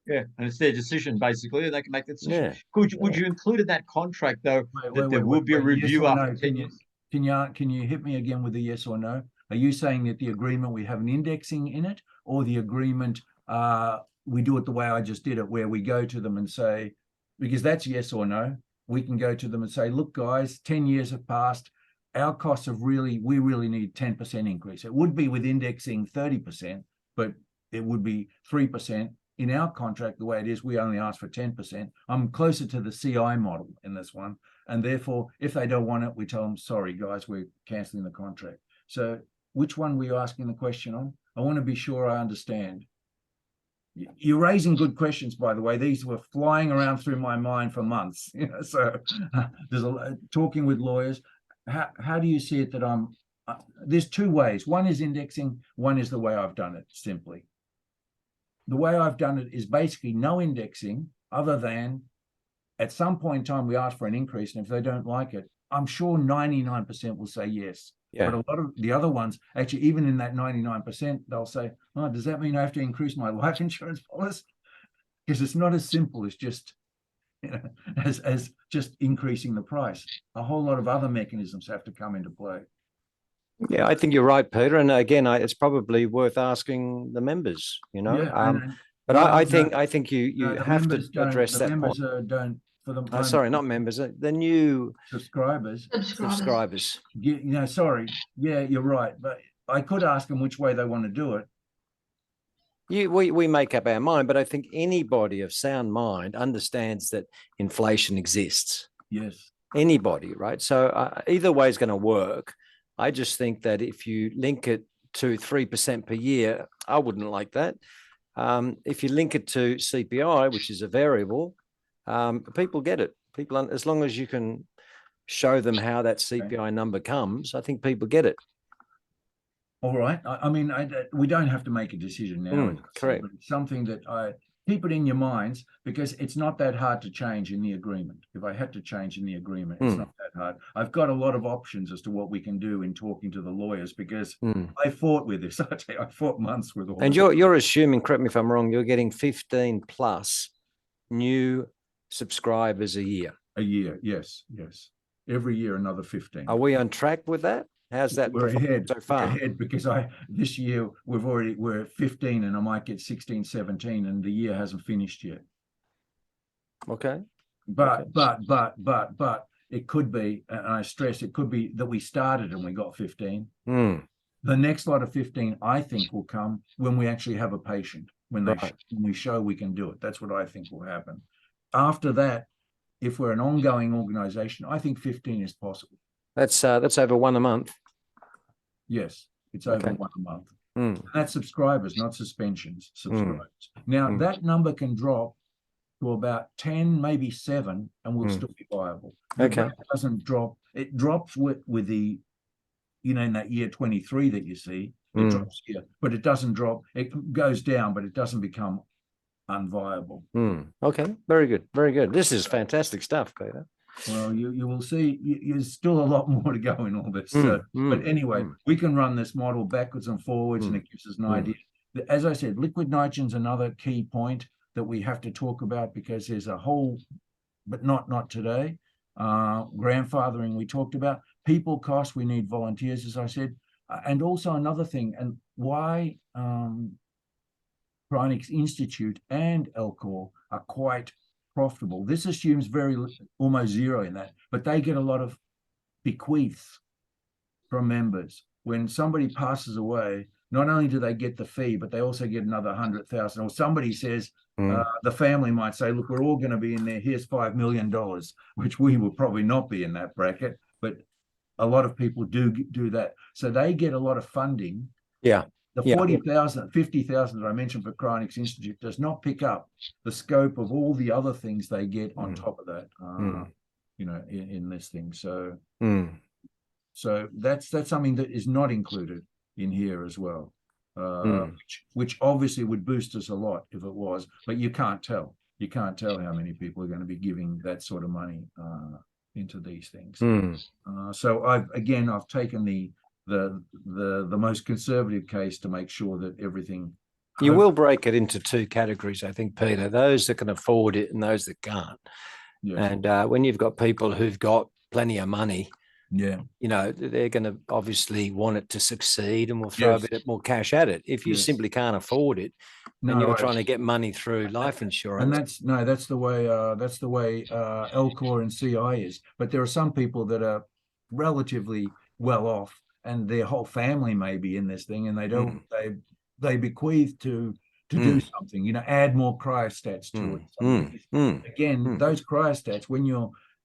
Yeah, and it's their decision basically, and they can make that decision. Yeah. Would you include in that contract though that there will be a review after 10 years? Can you hit me again with a yes or no? Are you saying that the agreement we have an indexing in it, or the agreement we do it the way I just did it, where we go to them and say, because that's yes or no, we can go to them and say, look, guys, 10 years have passed. Our costs have we really need 10% increase. It would be with indexing 30%, but it would be 3%. In our contract, the way it is, we only ask for 10%. I'm closer to the CI model in this one. And therefore, if they don't want it, we tell them, sorry, guys, we're cancelling the contract. So which one were you asking the question on? I want to be sure I understand. You're raising good questions, by the way. These were flying around through my mind for months. So there's talking with lawyers. How do you see it that I'm... there's two ways. One is indexing. One is the way I've done it, simply. The way I've done it is basically no indexing, other than at some point in time we ask for an increase, and if they don't like it, I'm sure 99% will say yes. Yeah. But a lot of the other ones, actually, even in that 99%, they'll say, oh, does that mean I have to increase my life insurance policy? Because it's not as simple as just, as just increasing the price. A whole lot of other mechanisms have to come into play. Yeah, I think you're right, Peter. And again, it's probably worth asking the members, but I think you have to address that point. Members don't, for the sorry, not members, the new subscribers. Sorry. Yeah, you're right. But I could ask them which way they want to do it. We make up our mind, but I think anybody of sound mind understands that inflation exists. Yes. Anybody, right? So either way is going to work. I just think that if you link it to 3% per year, I wouldn't like that. If you link it to CPI, which is a variable, people get it. People, as long as you can show them how that CPI number comes, I think people get it. All right. I mean, we don't have to make a decision now. Correct. It's something that keep it in your minds, because it's not that hard to change in the agreement. If I had to change in the agreement, it's not that hard. I've got a lot of options as to what we can do in talking to the lawyers, because I fought with this. I tell you, I fought months with all. And you're assuming, correct me if I'm wrong, you're getting 15 plus new subscribers a year. A year, yes. Every year another 15. Are we on track with that? How's that We're ahead so far? We're ahead, because this year we're at 15, and I might get 16, 17, and the year hasn't finished yet. Okay. But it could be, and I stress, it could be that we started and we got 15. The next lot of 15, I think, will come when we actually have a patient, when we show we can do it. That's what I think will happen. After that, if we're an ongoing organization, I think 15 is possible. That's over one a month. Yes, it's over one a month. And that's subscribers, not suspensions. Subscribers. Now that number can drop to about 10, maybe 7, and we'll still be viable. Okay. It doesn't drop. It drops with the, in that year 23 that you see, it drops here, but it doesn't drop. It goes down, but it doesn't become unviable. Okay, very good, very good. This is fantastic stuff, Peter. Well, you will see. There's still a lot more to go in all this. But anyway, we can run this model backwards and forwards, and it gives us an idea. As I said, liquid nitrogen's another key point that we have to talk about, because there's a whole, but not today. Grandfathering we talked about. People cost, we need volunteers, as I said. And also another thing, and why Cryonics Institute and Elcor are quite profitable. This assumes almost zero in that, but they get a lot of bequeaths from members. When somebody passes away, not only do they get the fee, but they also get another 100,000. Or somebody says, the family might say, look, we're all going to be in there. Here's $5 million, which we will probably not be in that bracket, but a lot of people do that. So they get a lot of funding. Yeah. The 40,000, 50,000 that I mentioned for Cryonics Institute does not pick up the scope of all the other things they get on top of that, in this thing. So, so that's something that is not included in here as well, which obviously would boost us a lot if it was, but you can't tell. You can't tell how many people are going to be giving that sort of money into these things. So I've taken the most conservative case to make sure that everything. You will break it into two categories, I think, Peter. Those that can afford it and those that can't. And when you've got people who've got plenty of money, they're going to obviously want it to succeed, and will throw a bit more cash at it. If you simply can't afford it, and you're trying to get money through life insurance, and that's the way Elcor and CI is. But there are some people that are relatively well off, and their whole family may be in this thing, and they don't they bequeath to do something, add more cryostats to it. Again, those cryostats, when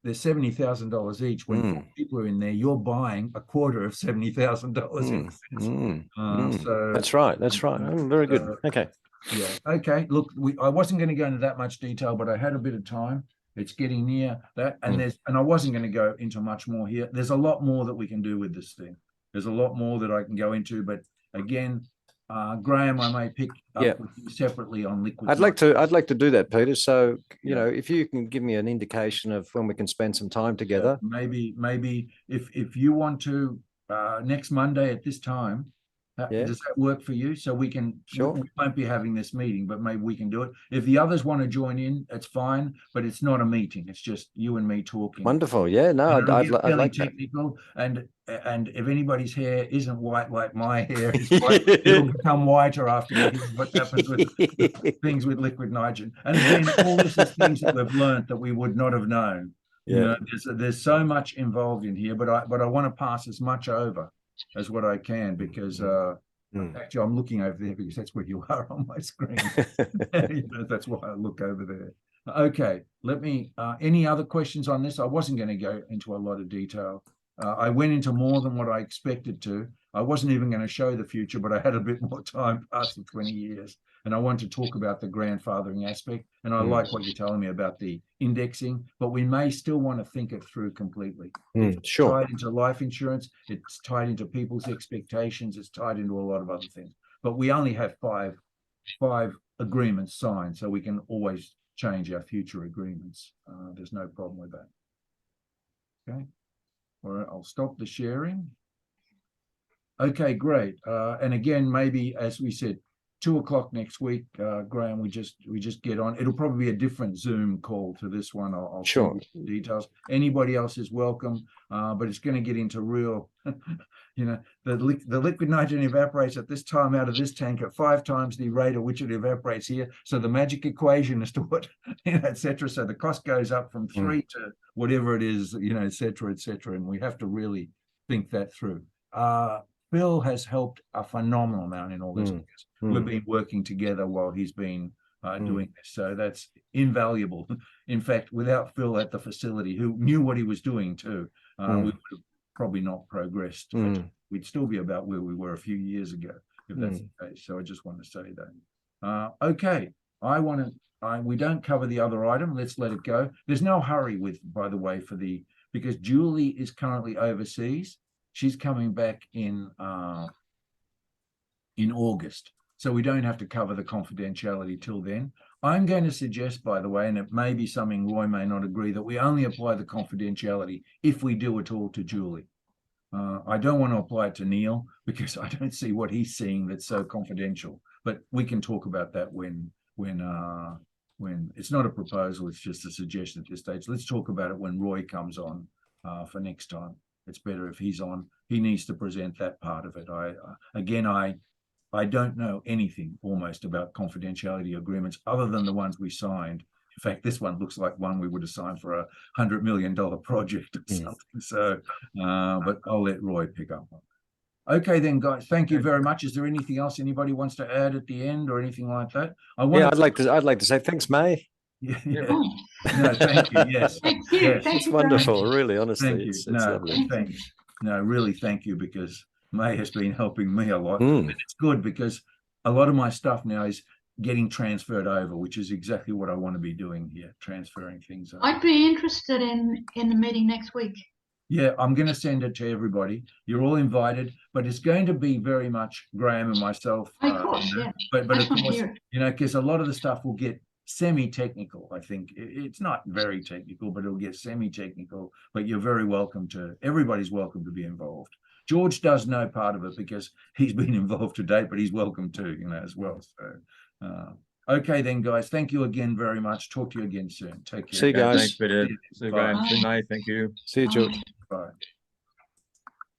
they're $70,000 each. When 4 people are in there, you're buying a quarter of $70,000. So that's right. Very good. Okay. Yeah. Okay. Look, I wasn't going to go into that much detail, but I had a bit of time. It's getting near that, and I wasn't going to go into much more here. There's a lot more that we can do with this thing. There's a lot more that I can go into, but again, Graham, I may pick up with you separately on liquid. I'd like to do that, Peter. So if you can give me an indication of when we can spend some time together. Maybe if you want to next Monday at this time. Does that work for you? So we can. Sure. We won't be having this meeting, but maybe we can do it. If the others want to join in, it's fine. But it's not a meeting. It's just you and me talking. Wonderful. Yeah. No, I'd like technical. And if anybody's hair isn't white like my hair is white, it'll become whiter after you hear what happens with things with liquid nitrogen. And again, all this is things that we've learned that we would not have known. There's so much involved in here, but I want to pass as much over as what I can, because actually I'm looking over there because that's where you are on my screen. That's why I look over there. Okay, let me any other questions on this? I wasn't going to go into a lot of detail. I went into more than what I expected to. I wasn't even going to show the future, but I had a bit more time past the 20 years. And I want to talk about the grandfathering aspect. And I like what you're telling me about the indexing, but we may still want to think it through completely. It's tied into life insurance. It's tied into people's expectations. It's tied into a lot of other things. But we only have five agreements signed, so we can always change our future agreements. There's no problem with that. Okay. All right, I'll stop the sharing. Okay, great. And again, maybe as we said, 2 o'clock next week, Graham, we just get on. It'll probably be a different Zoom call to this one. I'll Sure. send you the details. Anybody else is welcome, but it's going to get into real, you know, the liquid nitrogen evaporates at this time out of this tank at 5 times the rate at which it evaporates here. So the magic equation as to what, you know, et cetera. So the cost goes up from 3 to whatever it is, you know, et cetera, and we have to really think that through. Phil has helped a phenomenal amount in all this because we've been working together while he's been doing this. So that's invaluable. In fact, without Phil at the facility, who knew what he was doing too, we would have probably not progressed. We'd still be about where we were a few years ago, if that's the case. So I just want to say that. Okay, we don't cover the other item. Let's let it go. There's no hurry with, by the way, because Julie is currently overseas. She's coming back in August, so we don't have to cover the confidentiality till then. I'm going to suggest, by the way, and it may be something Roy may not agree, that we only apply the confidentiality if we do at all to Julie. I don't want to apply it to Neil because I don't see what he's seeing that's so confidential. But we can talk about that when it's not a proposal, it's just a suggestion at this stage. Let's talk about it when Roy comes on for next time. It's better if he's on. He needs to present that part of it. I don't know anything almost about confidentiality agreements other than the ones we signed. In fact, this one looks like one we would have signed for $100 million project or something. So, but I'll let Roy pick up on that. Okay, then, guys. Thank you very much. Is there anything else anybody wants to add at the end or anything like that? I'd like to say thanks, May. Yeah. No, thank you. Yes. Thank you. Yes. Thank It's you, wonderful, really, honestly. Thank you. It's No, lovely. thanks. No, really, thank you, because May has been helping me a lot. And it's good because a lot of my stuff now is getting transferred over, which is exactly what I want to be doing here, transferring things over. I'd be interested in the meeting next week. Yeah, I'm going to send it to everybody. You're all invited, but it's going to be very much Graham and myself. Of course, yeah. But I of just want to course, hear it. you know, because a lot of the stuff will get semi-technical. I think it's not very technical, but it'll get semi-technical. But you're very welcome to. Everybody's welcome to be involved. George does know part of it because he's been involved to date, but he's welcome too, you know, as well. So, okay, then, guys. Thank you again very much. Talk to you again soon. Take care. See you guys. Thanks, Peter. See you, Graham. Bye. See you, May. Thank you. See you, George. Bye.